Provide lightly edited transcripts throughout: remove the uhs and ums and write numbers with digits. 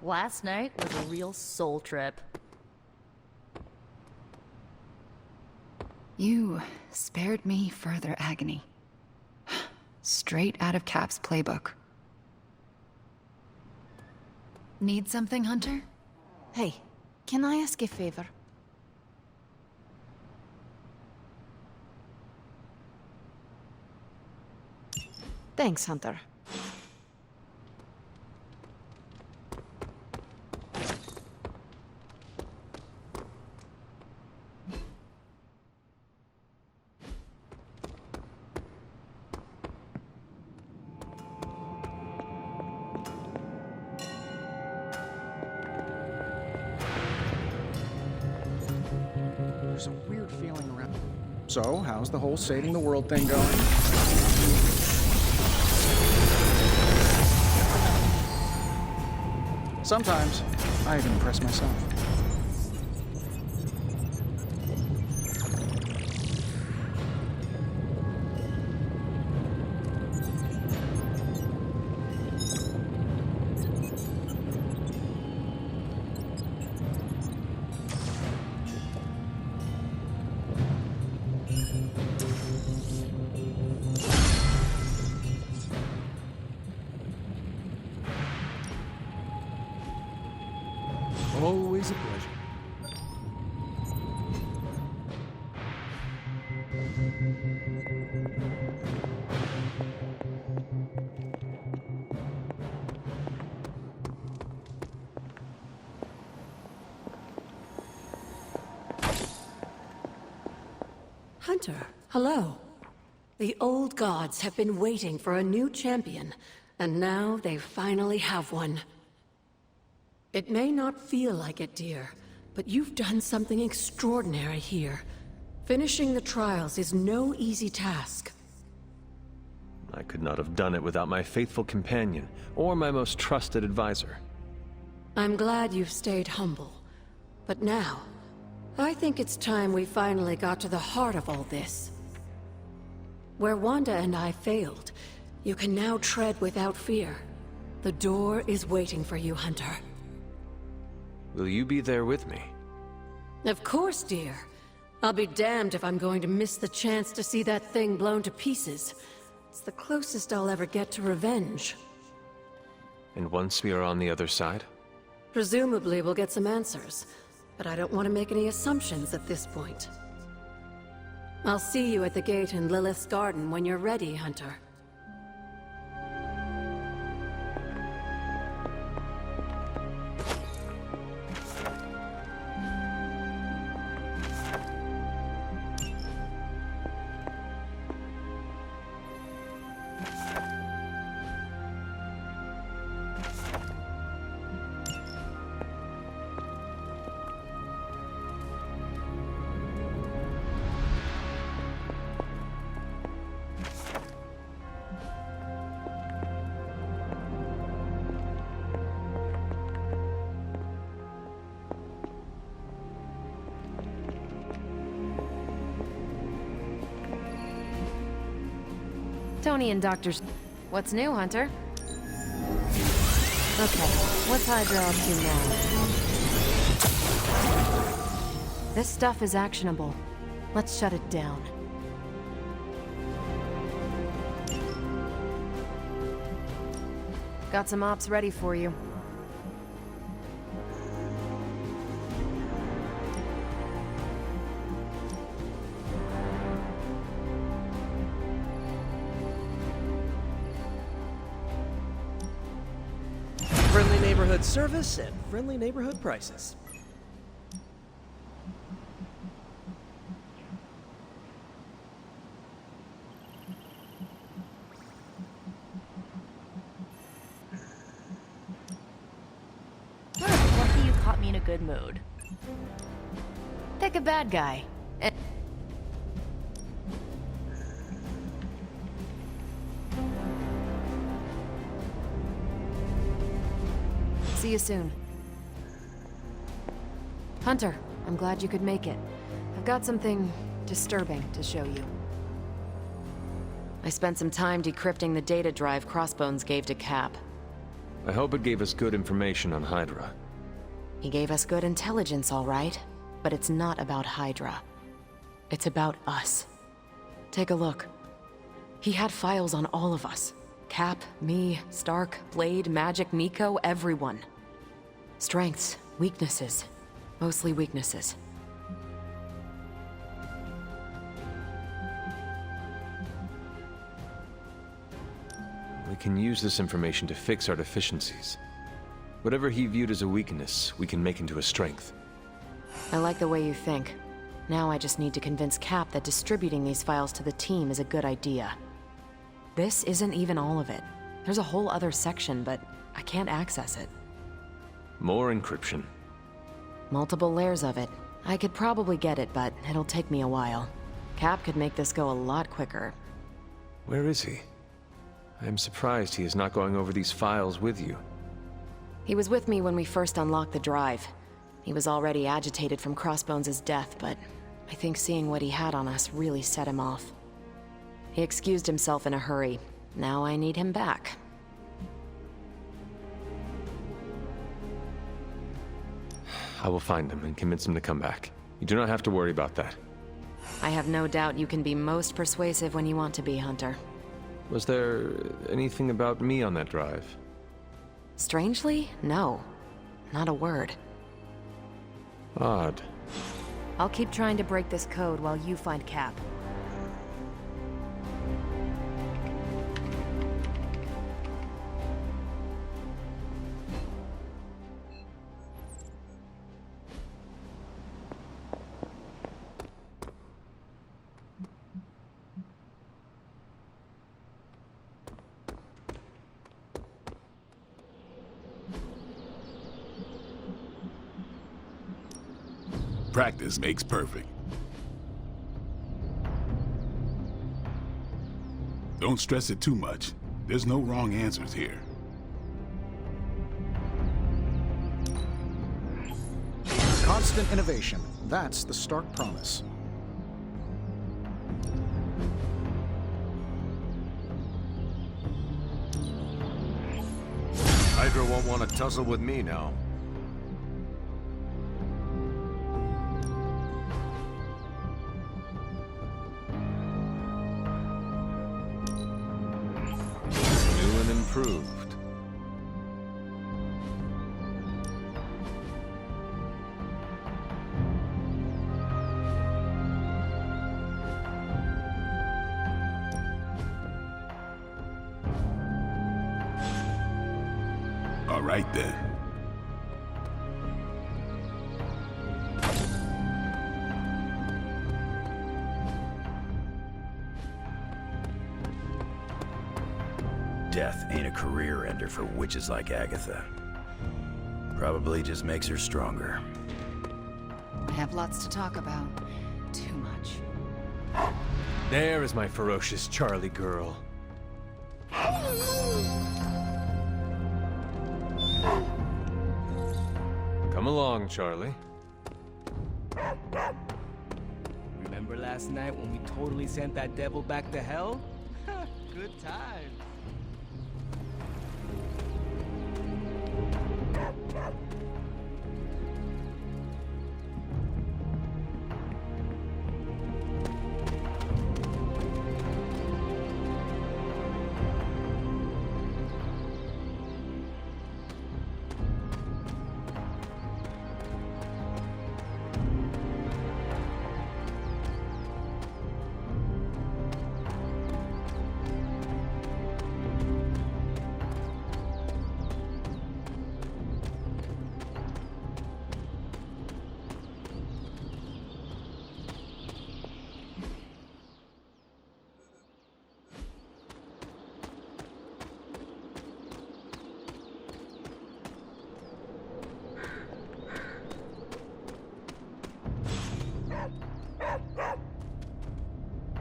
Last night was a real soul trip. You spared me further agony. Straight out of Cap's playbook. Need something, Hunter? Hey, can I ask a favor? Thanks, Hunter. There's a weird feeling around. So, how's the whole saving the world thing going? Sometimes, I even impress myself. Always a pleasure. Hunter, hello. The old gods have been waiting for a new champion, and now they finally have one. It may not feel like it, dear, but you've done something extraordinary here. Finishing the trials is no easy task. I could not have done it without my faithful companion, or my most trusted advisor. I'm glad you've stayed humble. But now, I think it's time we finally got to the heart of all this. Where Wanda and I failed, you can now tread without fear. The door is waiting for you, Hunter. Will you be there with me? Of course, dear. I'll be damned if I'm going to miss the chance to see that thing blown to pieces. It's the closest I'll ever get to revenge. And once we are on the other side? Presumably we'll get some answers, but I don't want to make any assumptions at this point. I'll see you at the gate in Lilith's garden when you're ready, Hunter. Tony and Doctors. What's new, Hunter? Okay, what's HYDRA up to now? This stuff is actionable. Let's shut it down. Got some ops ready for you. Friendly neighborhood service at friendly neighborhood prices. Lucky you caught me in a good mood. Pick a bad guy. See you soon. Hunter, I'm glad you could make it. I've got something disturbing to show you. I spent some time decrypting the data drive Crossbones gave to Cap. I hope it gave us good information on HYDRA. He gave us good intelligence, all right. But it's not about HYDRA. It's about us. Take a look. He had files on all of us. Cap, me, Stark, Blade, Magic, Nico, everyone. Strengths, weaknesses. Mostly weaknesses. We can use this information to fix our deficiencies. Whatever he viewed as a weakness, we can make into a strength. I like the way you think. Now I just need to convince Cap that distributing these files to the team is a good idea. This isn't even all of it. There's a whole other section, but I can't access it. More encryption. Multiple layers of it. I could probably get it, but it'll take me a while. Cap could make this go a lot quicker. Where is he? I am surprised he is not going over these files with you. He was with me when we first unlocked the drive. He was already agitated from Crossbones' death, but I think seeing what he had on us really set him off. He excused himself in a hurry. Now I need him back. I will find him and convince him to come back. You do not have to worry about that. I have no doubt you can be most persuasive when you want to be, Hunter. Was there anything about me on that drive? Strangely, no. Not a word. Odd. I'll keep trying to break this code while you find Cap. Practice makes perfect. Don't stress it too much. There's no wrong answers here. Constant innovation. That's the Stark promise. HYDRA won't want to tussle with me now. New and improved. All right then. Death ain't a career ender for witches like Agatha. Probably just makes her stronger. I have lots to talk about. Too much. There is my ferocious Charlie girl. Come along, Charlie. Remember last night when we totally sent that devil back to hell? Good times.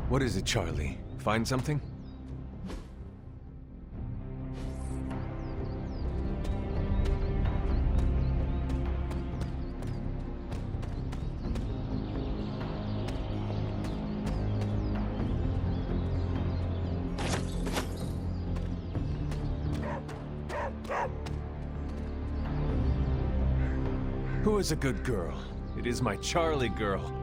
What is it, Charlie? Find something? Who is a good girl? It is my Charlie girl.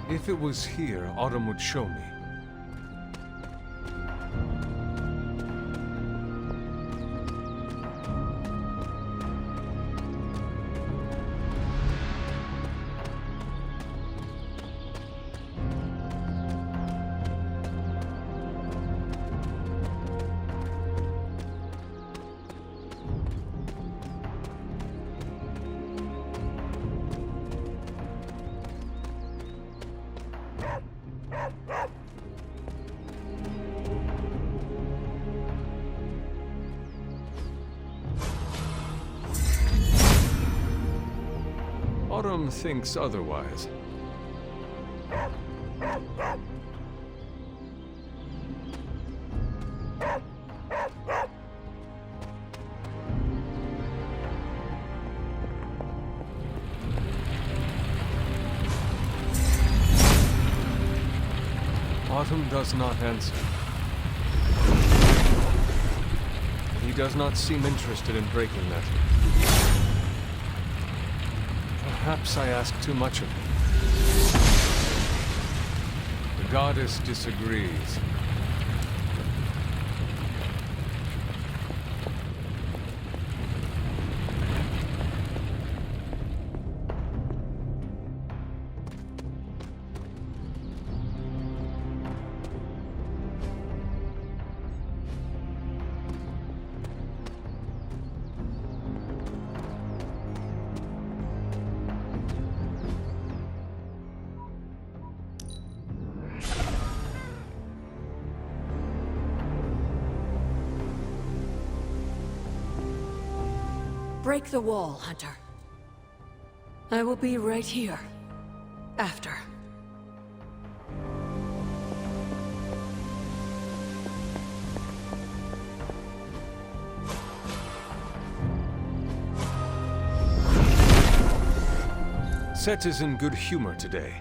If it was here, Autumn would show me. Autumn thinks otherwise. Autumn does not answer. He does not seem interested in breaking that. Perhaps I ask too much of him. The goddess disagrees. Break the wall, Hunter. I will be right here. After. Set is in good humor today.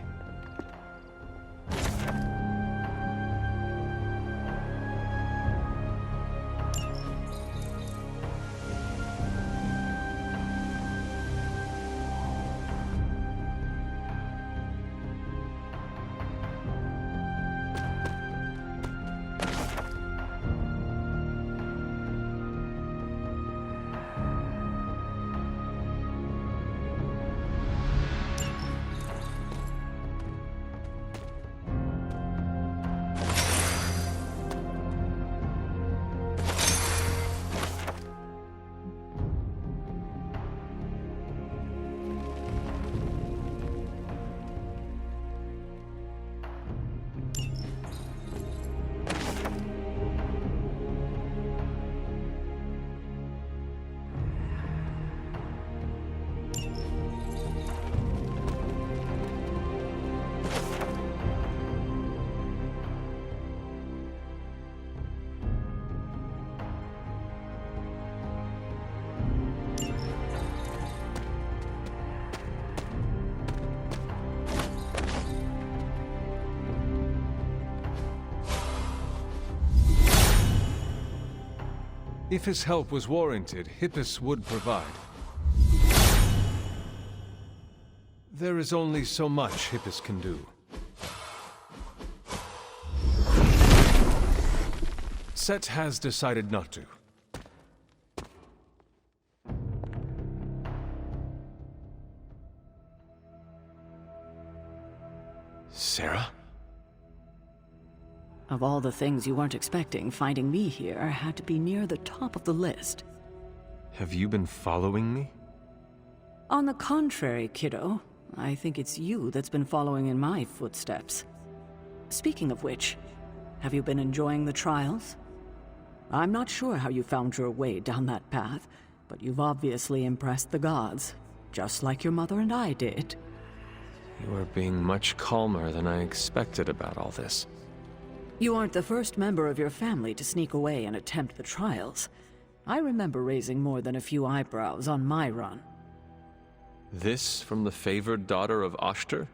If his help was warranted, Hippus would provide. There is only so much Hippus can do. Set has decided not to. Sarah? Of all the things you weren't expecting, finding me here had to be near the top of the list. Have you been following me? On the contrary, kiddo, I think it's you that's been following in my footsteps. Speaking of which, have you been enjoying the trials? I'm not sure how you found your way down that path, but you've obviously impressed the gods, just like your mother and I did. You are being much calmer than I expected about all this. You aren't the first member of your family to sneak away and attempt the trials. I remember raising more than a few eyebrows on my run. This from the favored daughter of HYDRA?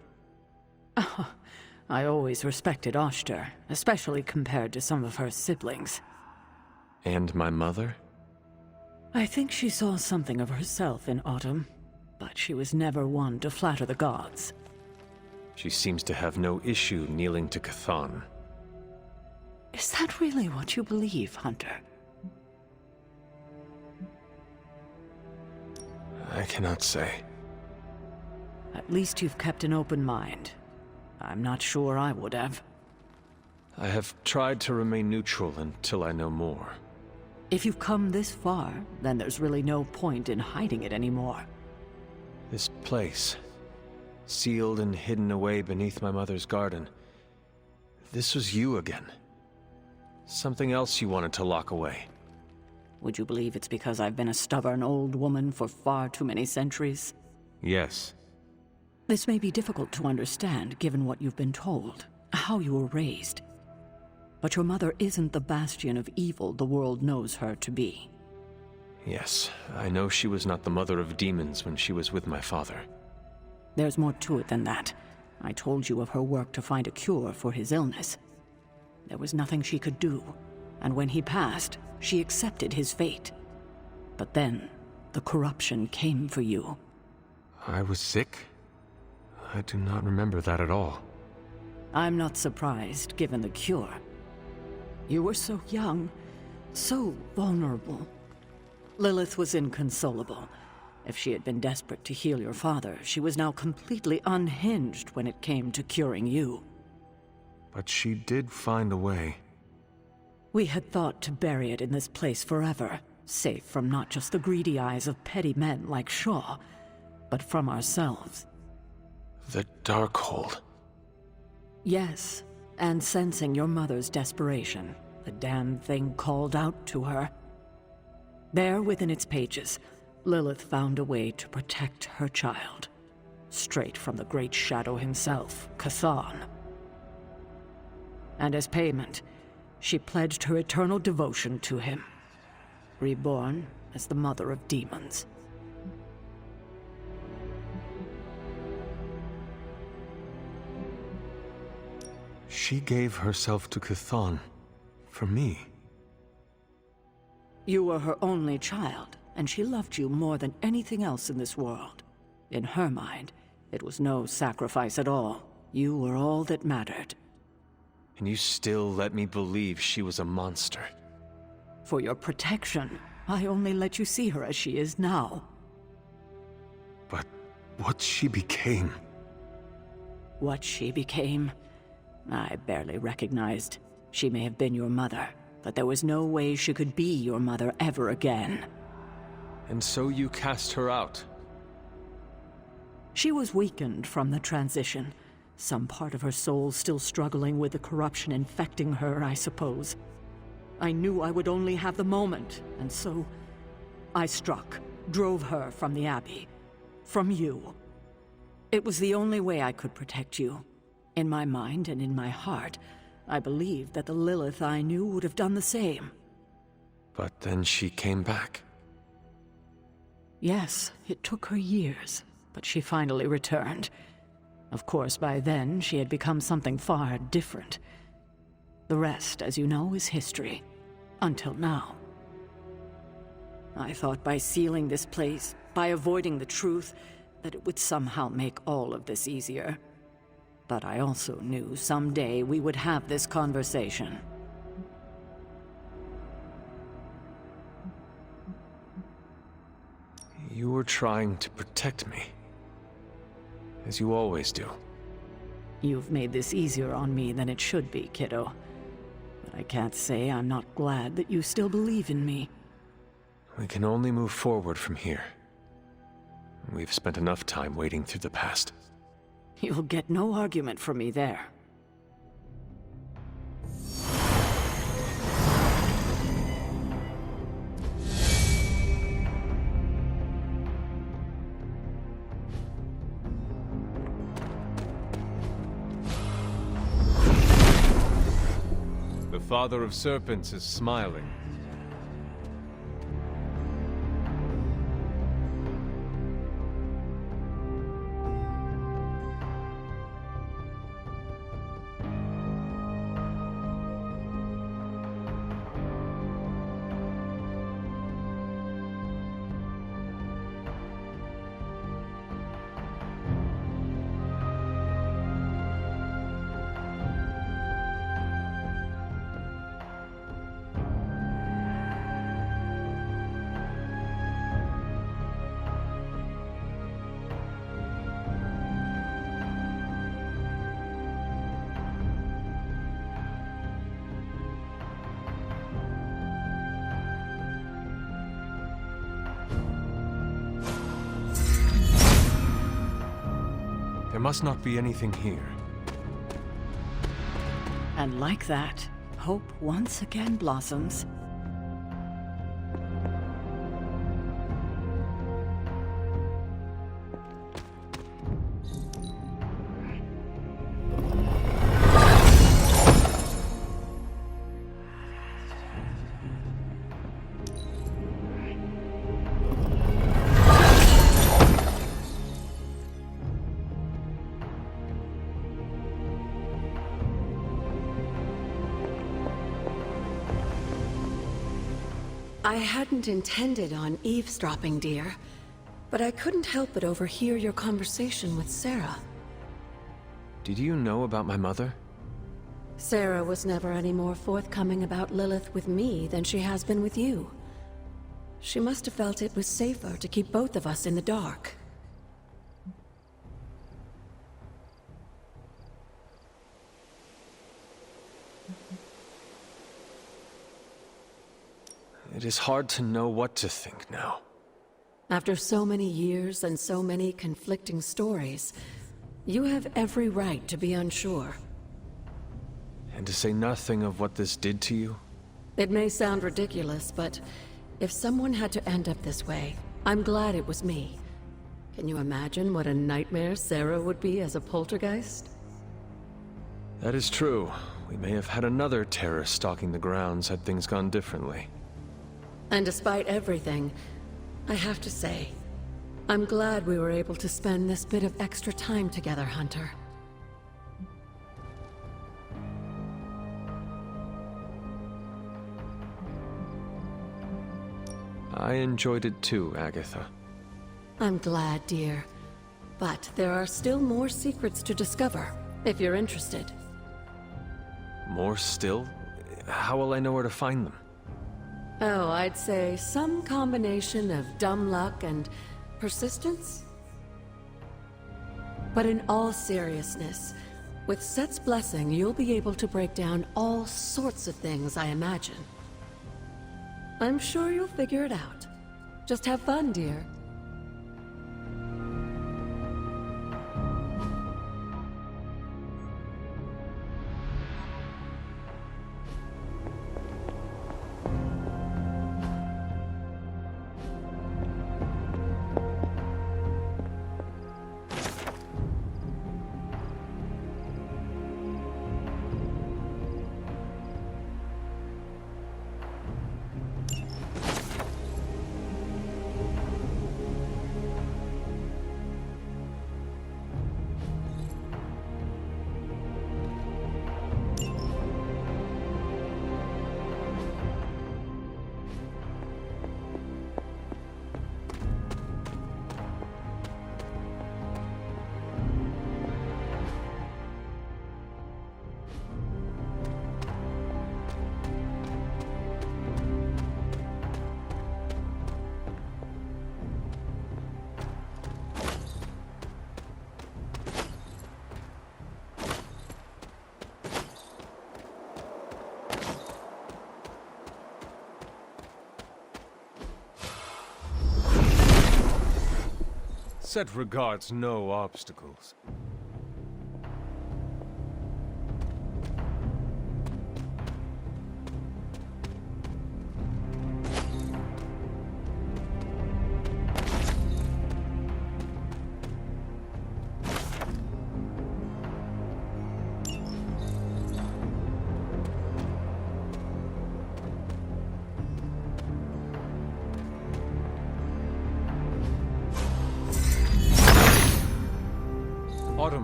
I always respected HYDRA, especially compared to some of her siblings. And my mother? I think she saw something of herself in Autumn, but she was never one to flatter the gods. She seems to have no issue kneeling to Chthon. Is that really what you believe, Hunter? I cannot say. At least you've kept an open mind. I'm not sure I would have. I have tried to remain neutral until I know more. If you've come this far, then there's really no point in hiding it anymore. This place, sealed and hidden away beneath my mother's garden. This was you again. Something else you wanted to lock away. Would you believe it's because I've been a stubborn old woman for far too many centuries? Yes. This may be difficult to understand given what you've been told, how you were raised. But your mother isn't the bastion of evil the world knows her to be. Yes, I know she was not the mother of demons when she was with my father. There's more to it than that. I told you of her work to find a cure for his illness. There was nothing she could do, and when he passed, she accepted his fate. But then, the corruption came for you. I was sick? I do not remember that at all. I'm not surprised, given the cure. You were so young, so vulnerable. Lilith was inconsolable. If she had been desperate to heal your father, she was now completely unhinged when it came to curing you. But she did find a way. We had thought to bury it in this place forever, safe from not just the greedy eyes of petty men like Shaw, but from ourselves. The Darkhold. Yes, and sensing your mother's desperation, the damn thing called out to her. There within its pages, Lilith found a way to protect her child. Straight from the Great Shadow himself, Chthon. And as payment, she pledged her eternal devotion to him. Reborn as the mother of demons. She gave herself to Chthon. For me. You were her only child, and she loved you more than anything else in this world. In her mind, it was no sacrifice at all. You were all that mattered. And you still let me believe she was a monster. For your protection, I only let you see her as she is now. But what she became... What she became? I barely recognized. She may have been your mother, but there was no way she could be your mother ever again. And so you cast her out? She was weakened from the transition. Some part of her soul still struggling with the corruption infecting her, I suppose. I knew I would only have the moment, and so I struck, drove her from the Abbey. From you. It was the only way I could protect you. In my mind and in my heart, I believed that the Lilith I knew would have done the same. But then she came back. Yes, it took her years, but she finally returned. Of course, by then, she had become something far different. The rest, as you know, is history. Until now. I thought by sealing this place, by avoiding the truth, that it would somehow make all of this easier. But I also knew someday we would have this conversation. You were trying to protect me. As you always do. You've made this easier on me than it should be, kiddo. But I can't say I'm not glad that you still believe in me. We can only move forward from here. We've spent enough time wading through the past. You'll get no argument from me there. Father of Serpents is smiling. There must not be anything here. And like that, hope once again blossoms. I hadn't intended on eavesdropping, dear, but I couldn't help but overhear your conversation with Sarah. Did you know about my mother? Sarah was never any more forthcoming about Lilith with me than she has been with you. She must have felt it was safer to keep both of us in the dark. It is hard to know what to think now. After so many years and so many conflicting stories, you have every right to be unsure. And to say nothing of what this did to you? It may sound ridiculous, but if someone had to end up this way, I'm glad it was me. Can you imagine what a nightmare Sarah would be as a poltergeist? That is true. We may have had another terror stalking the grounds had things gone differently. And despite everything, I have to say, I'm glad we were able to spend this bit of extra time together, Hunter. I enjoyed it too, Agatha. I'm glad, dear. But there are still more secrets to discover, if you're interested. More still? How will I know where to find them? Oh, I'd say some combination of dumb luck and persistence? But in all seriousness, with Set's blessing, you'll be able to break down all sorts of things, I imagine. I'm sure you'll figure it out. Just have fun, dear. Set regards no obstacles.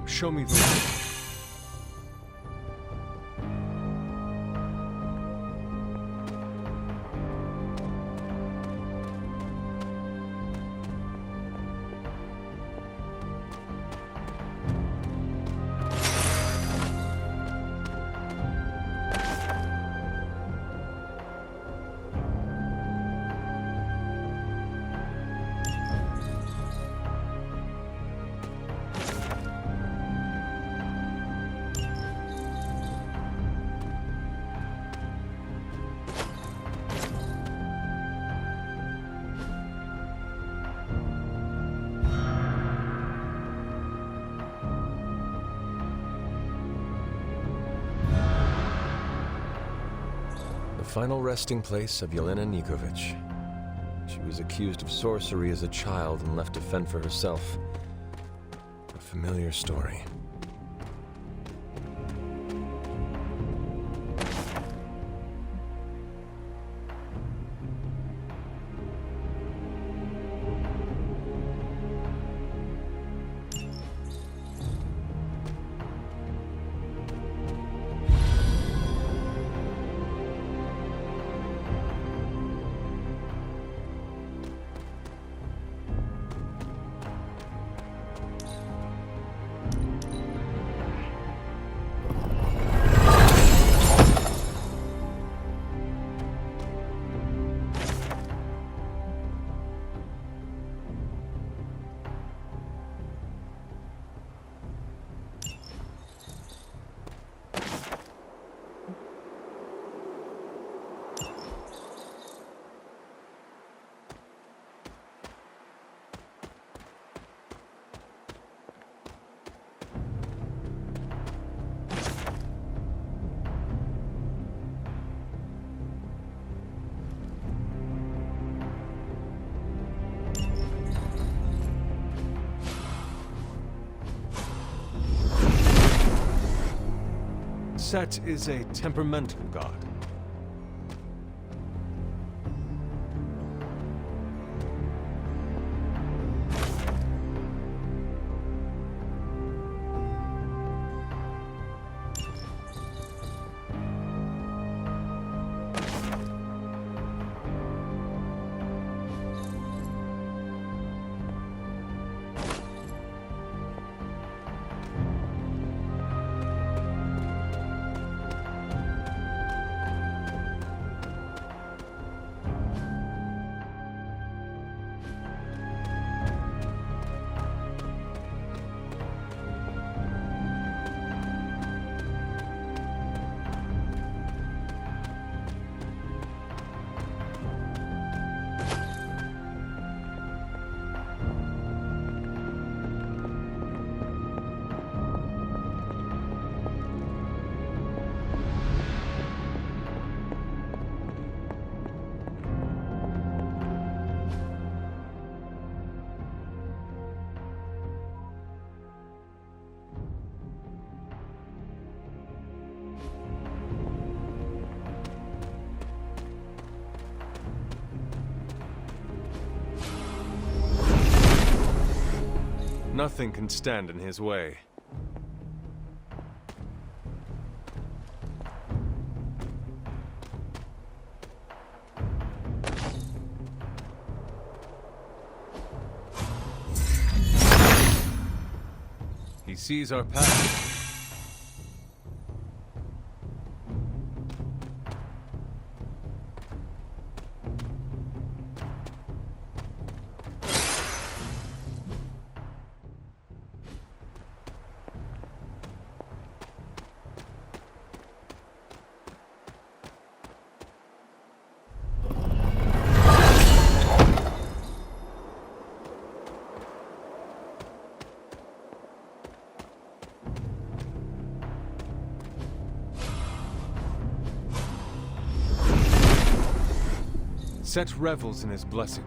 Show me the way. Final resting place of Yelena Nikovich. She was accused of sorcery as a child and left to fend for herself. A familiar story. Set is a temperamental god. Nothing can stand in his way. He sees our path. Set revels in his blessing.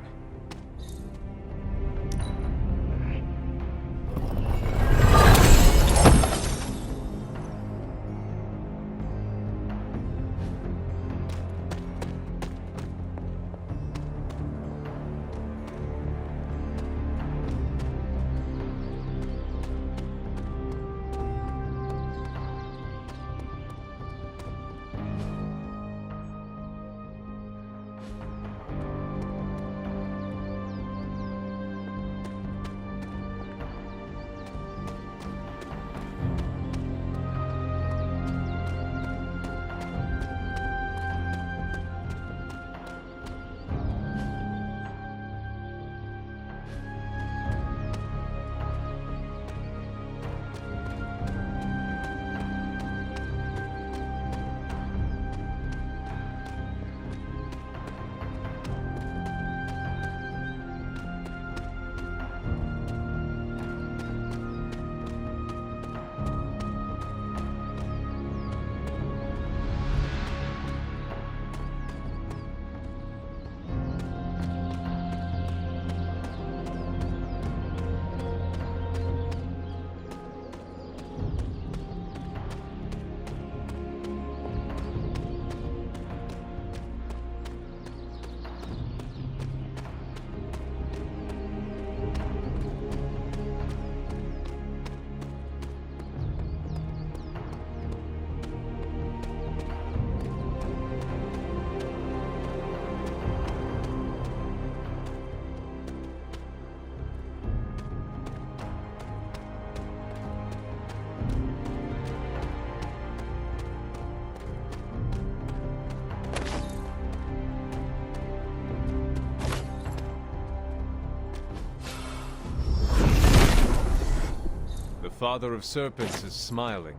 Father of Serpents is smiling.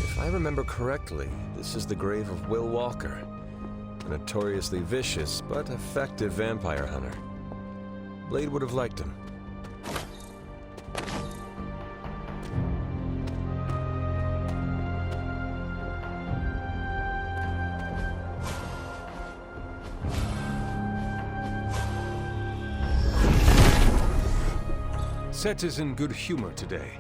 If I remember correctly, this is the grave of Will Walker, a notoriously vicious but effective vampire hunter. Blade would have liked him. Set is in good humor today.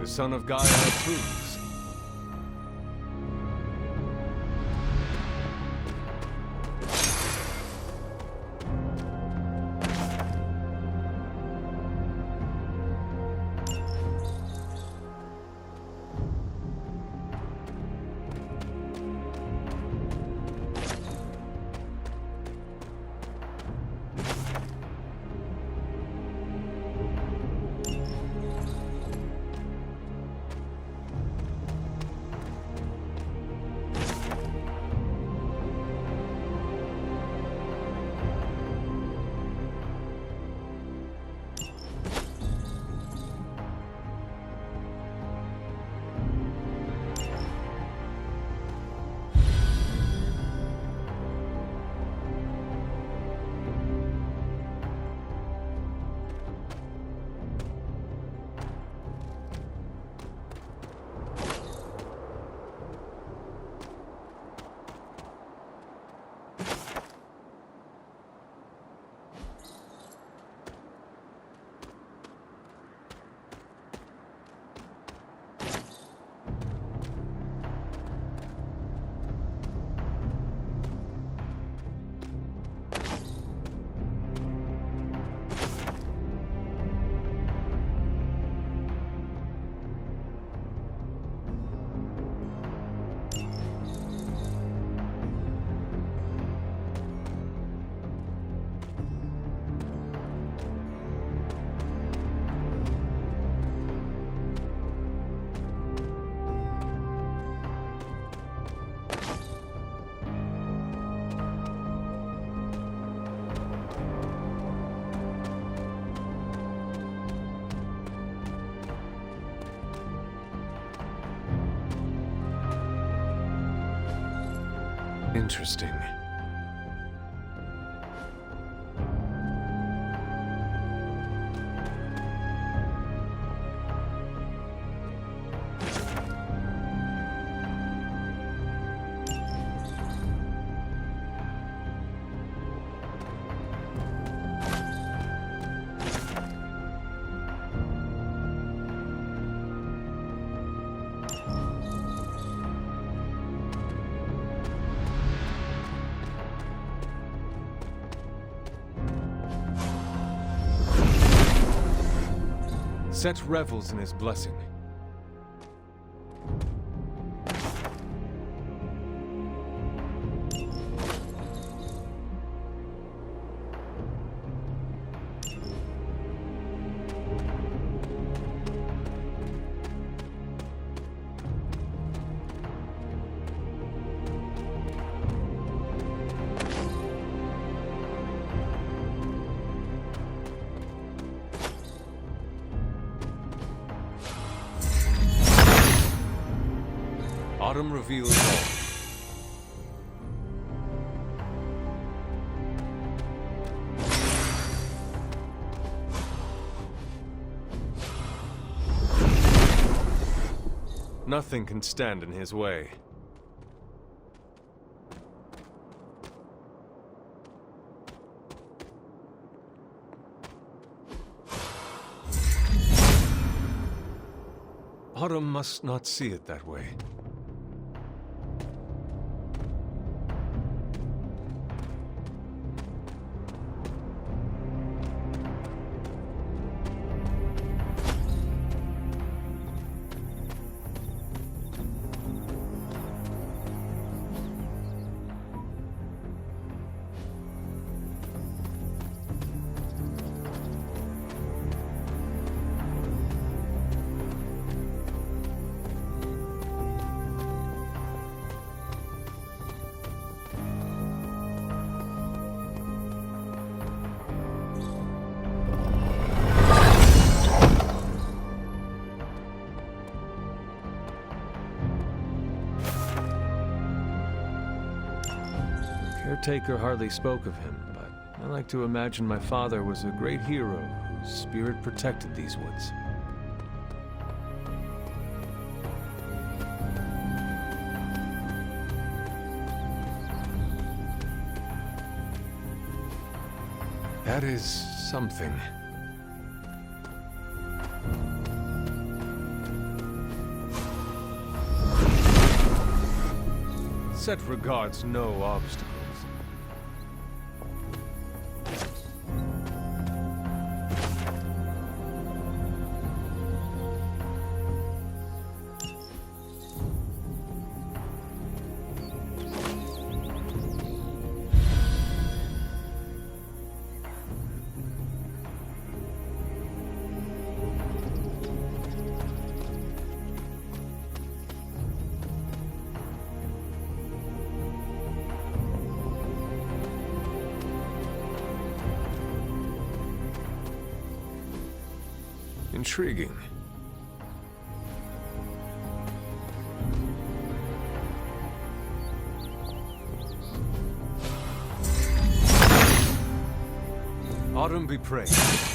The son of Gaia approves. Interesting. Set revels in his blessing. Autumn reveals all. Nothing can stand in his way. Autumn must not see it that way. Caretaker hardly spoke of him, but I like to imagine my father was a great hero whose spirit protected these woods. That is something. Set regards no obstacles. Intriguing. Autumn be praised.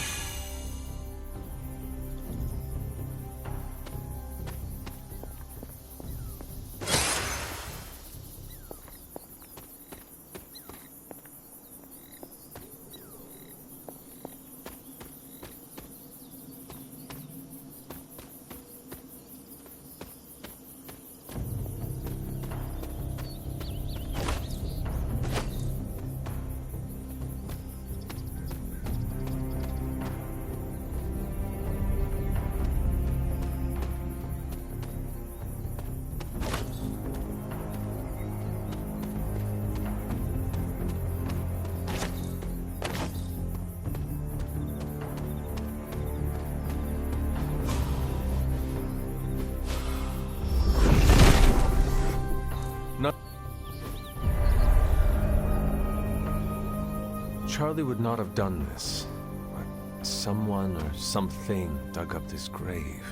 Charlie would not have done this, but someone or something dug up this grave.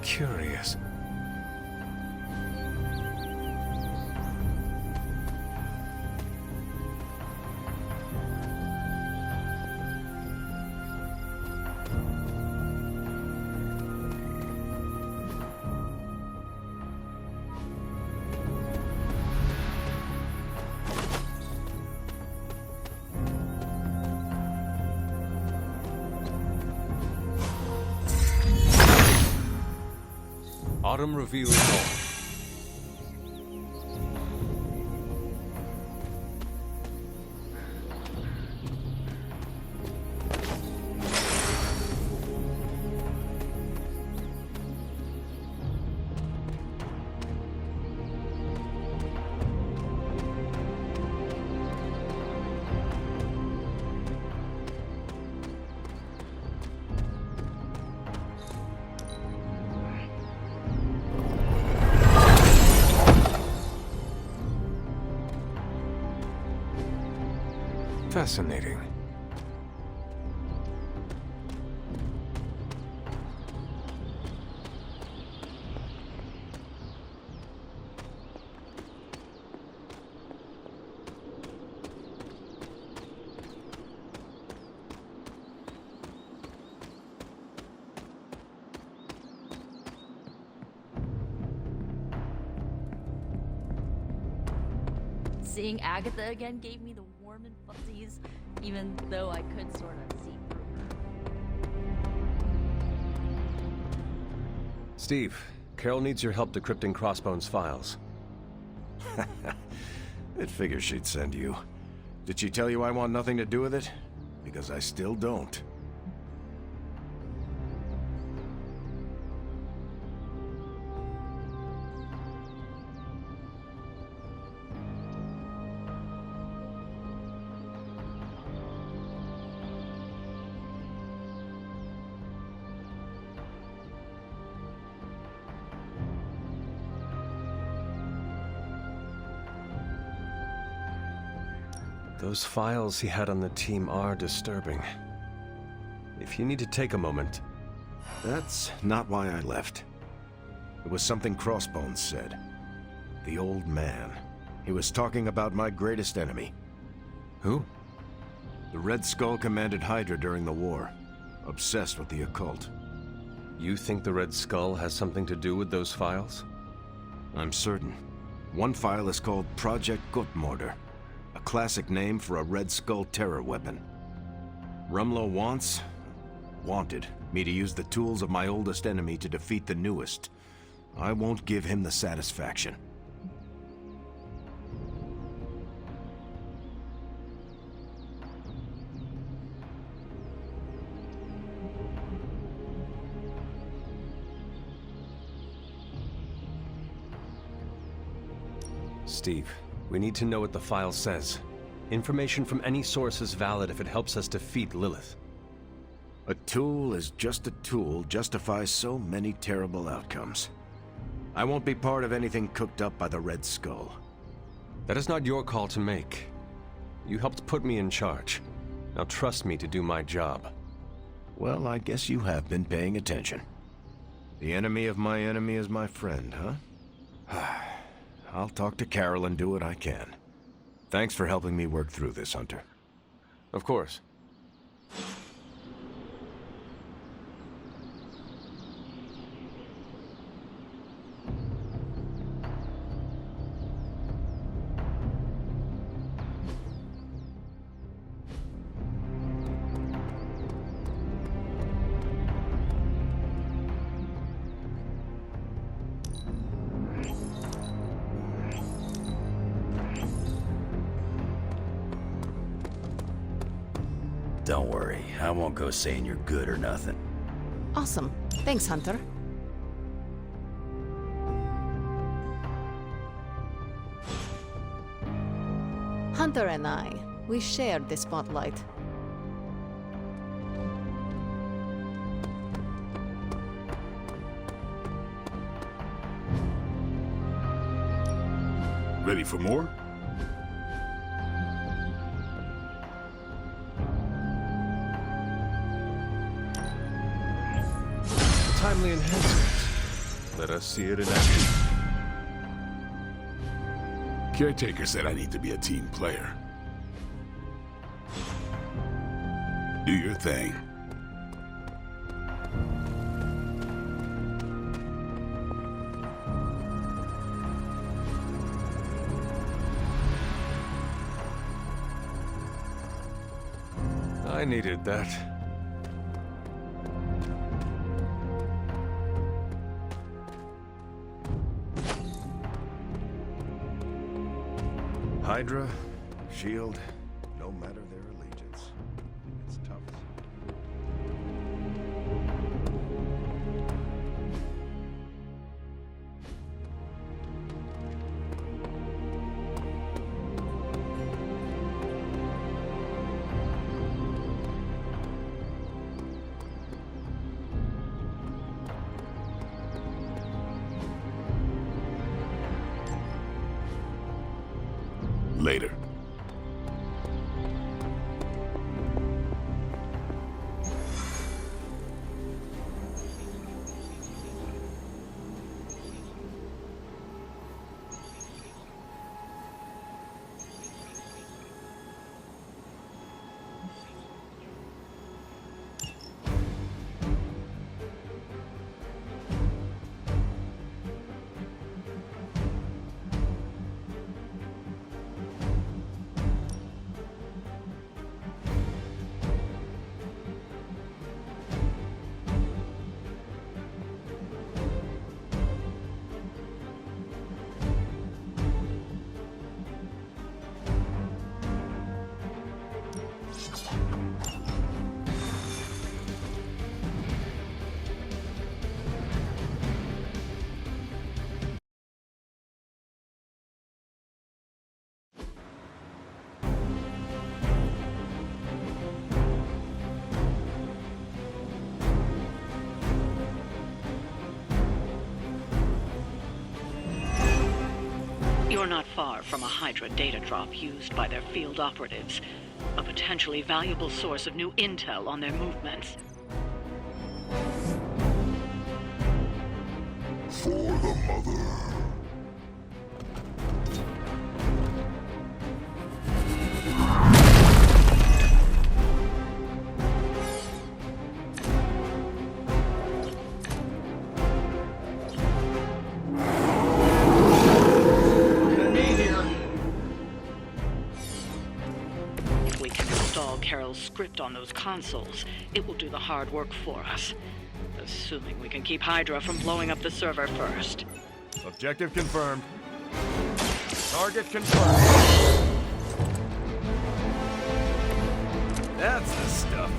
Curious. Autumn reveals all. Fascinating. Seeing Agatha again gave me the warm and fuzzies, even though I could sort of see through her. Steve, Carol needs your help decrypting Crossbone's files. It figures she'd send you. Did she tell you I want nothing to do with it? Because I still don't. Those files he had on the team are disturbing. If you need to take a moment... That's not why I left. It was something Crossbones said. The old man. He was talking about my greatest enemy. Who? The Red Skull commanded HYDRA during the war. Obsessed with the occult. You think the Red Skull has something to do with those files? I'm certain. One file is called Project Gutmorder. A classic name for a Red Skull terror weapon. Rumlow wanted me to use the tools of my oldest enemy to defeat the newest. I won't give him the satisfaction. Steve, we need to know what the file says. Information from any source is valid if it helps us defeat Lilith. A tool is just a tool justifies so many terrible outcomes. I won't be part of anything cooked up by the Red Skull. That is not your call to make. You helped put me in charge. Now trust me to do my job. Well, I guess you have been paying attention. The enemy of my enemy is my friend, huh? I'll talk to Carol and do what I can. Thanks for helping me work through this, Hunter. Of course. Don't worry, I won't go saying you're good or nothing. Awesome. Thanks, Hunter. Hunter and I, we shared the spotlight. Ready for more? Timely enhancement. Let us see it in action. Caretaker said I need to be a team player. Do your thing. I needed that. HYDRA, SHIELD, no matter their allegiance. It's tough. Later. You're not far from a HYDRA data drop used by their field operatives. A potentially valuable source of new intel on their movements. For the mother. If we can install Carol's script on those consoles, it will do the hard work for us. Assuming we can keep HYDRA from blowing up the server first. Objective confirmed. Target confirmed. That's the stuff.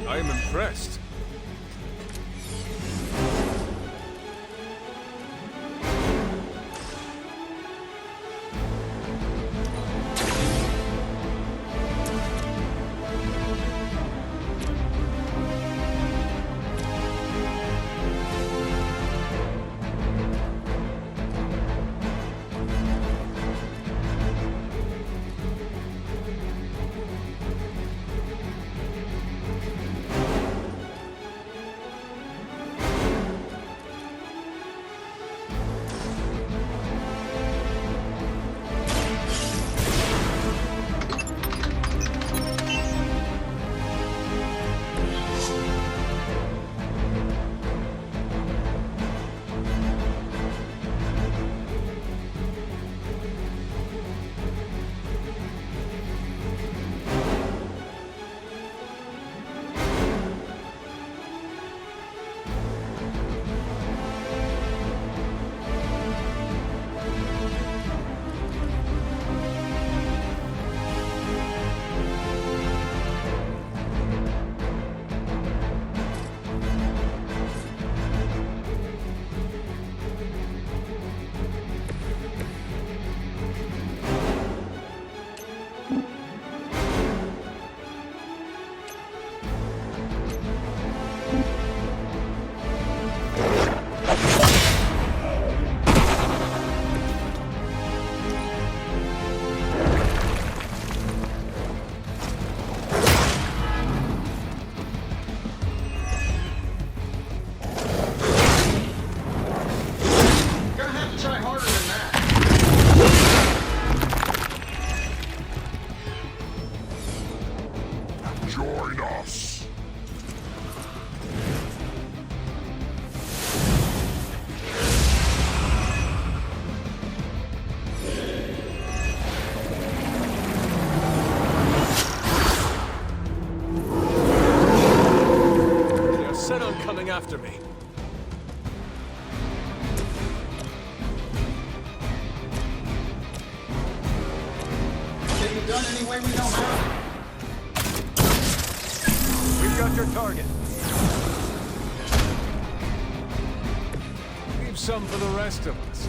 I am impressed. Join us. They are set on coming after me. Get it done any way we know how. We've got your target. Leave some for the rest of us.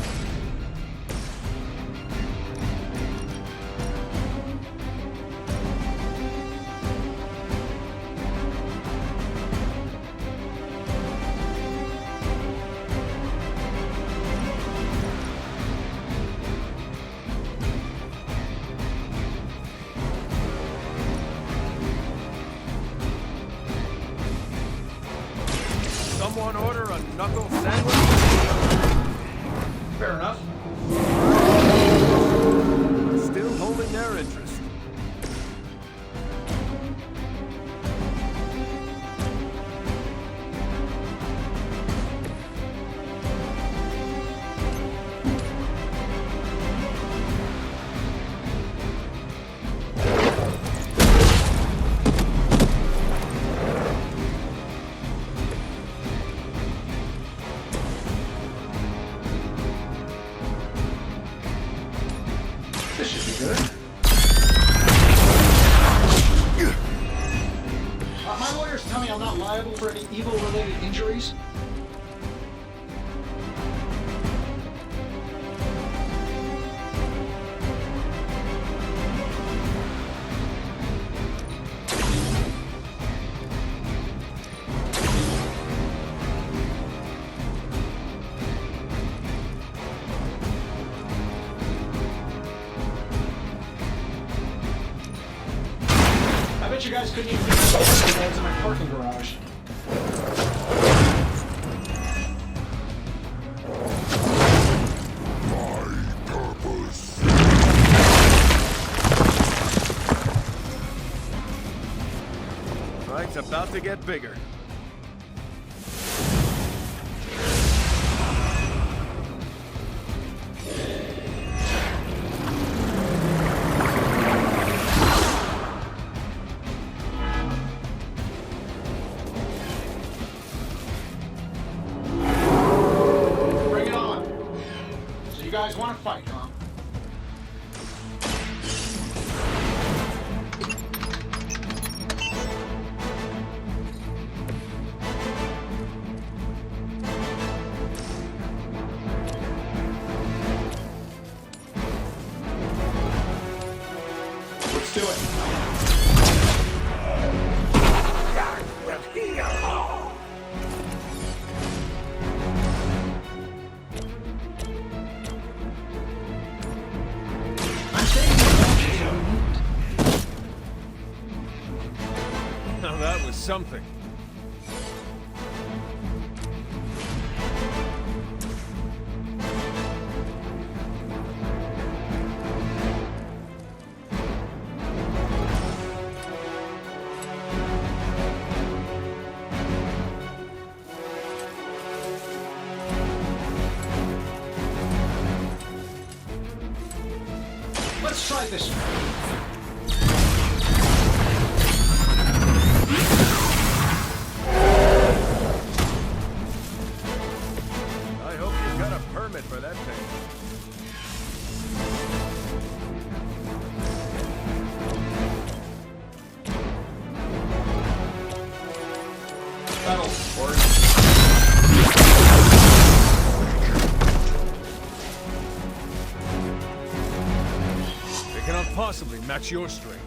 Someone order a knuckle sandwich? Fair enough. Still holding their interest. This should be good. My lawyers tell me I'm not liable for any evil-related injuries. I bet you guys couldn't even get the beds in my parking garage. Fight's about to get bigger. Bring it on. So you guys want to fight, huh? Let's do it. I'm saying Now that was something. Let's try this one. I hope you got a permit for that thing. That'll work. They cannot possibly match your strength.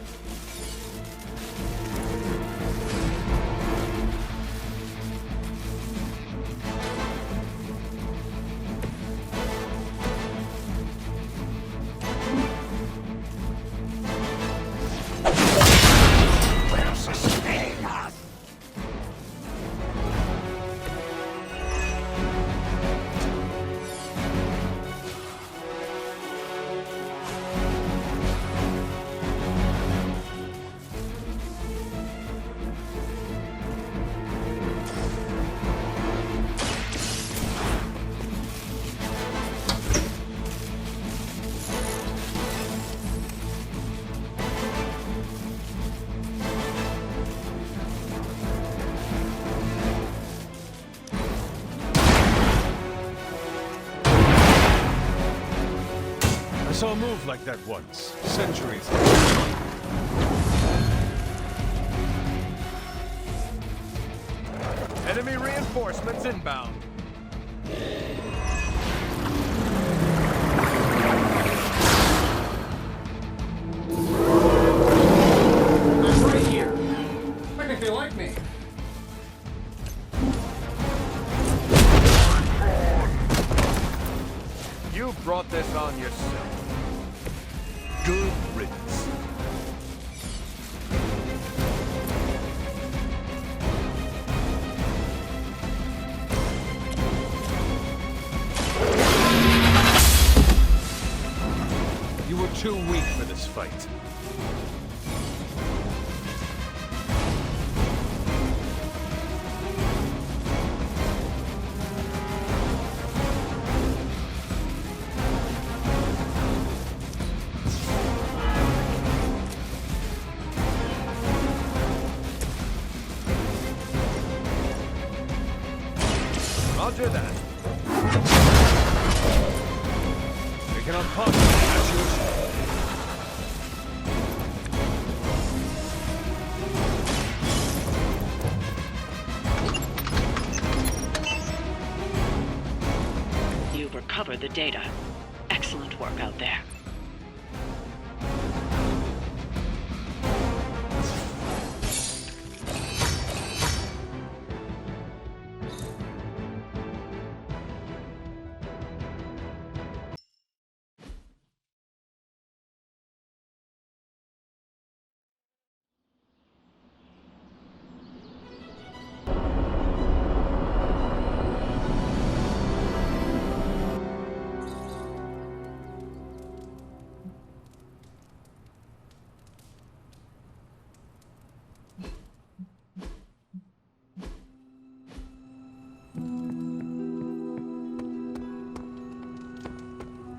I saw a move like that once, centuries ago. Enemy reinforcements inbound. I'm right here. I think they like me. You brought this on yourself. Good riddance. too weak for this fight. Roger that. We cannot possibly catch you ashore. You've recovered the data. Excellent work out there.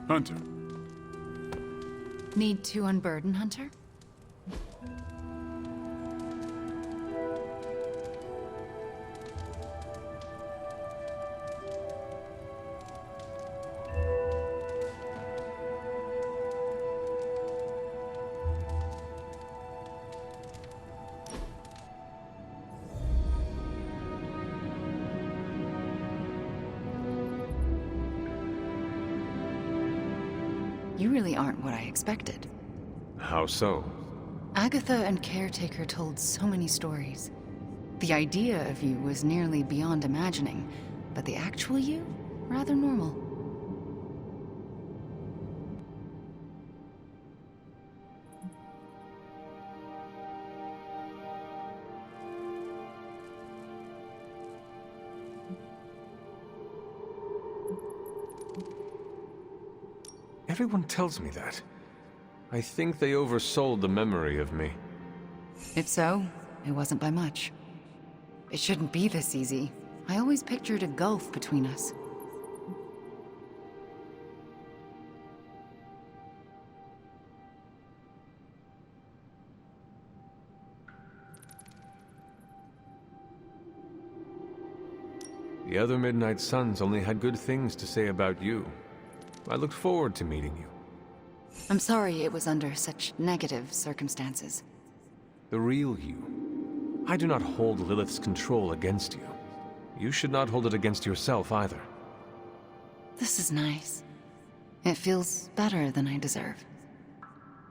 Hunter, Need to unburden, Hunter? You really aren't what I expected. How so? Agatha and Caretaker told so many stories. The idea of you was nearly beyond imagining, but the actual you? Rather normal. Everyone tells me that. I think they oversold the memory of me. If so, it wasn't by much. It shouldn't be this easy. I always pictured a gulf between us. The other Midnight Suns only had good things to say about you. I looked forward to meeting you. I'm sorry it was under such negative circumstances. The real you. I do not hold Lilith's control against you. You should not hold it against yourself either. This is nice. It feels better than I deserve.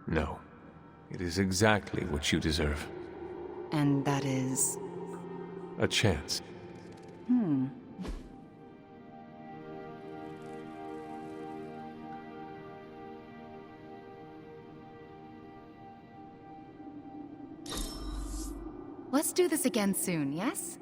No. It is exactly what you deserve. And that is... A chance. Let's do this again soon, yes?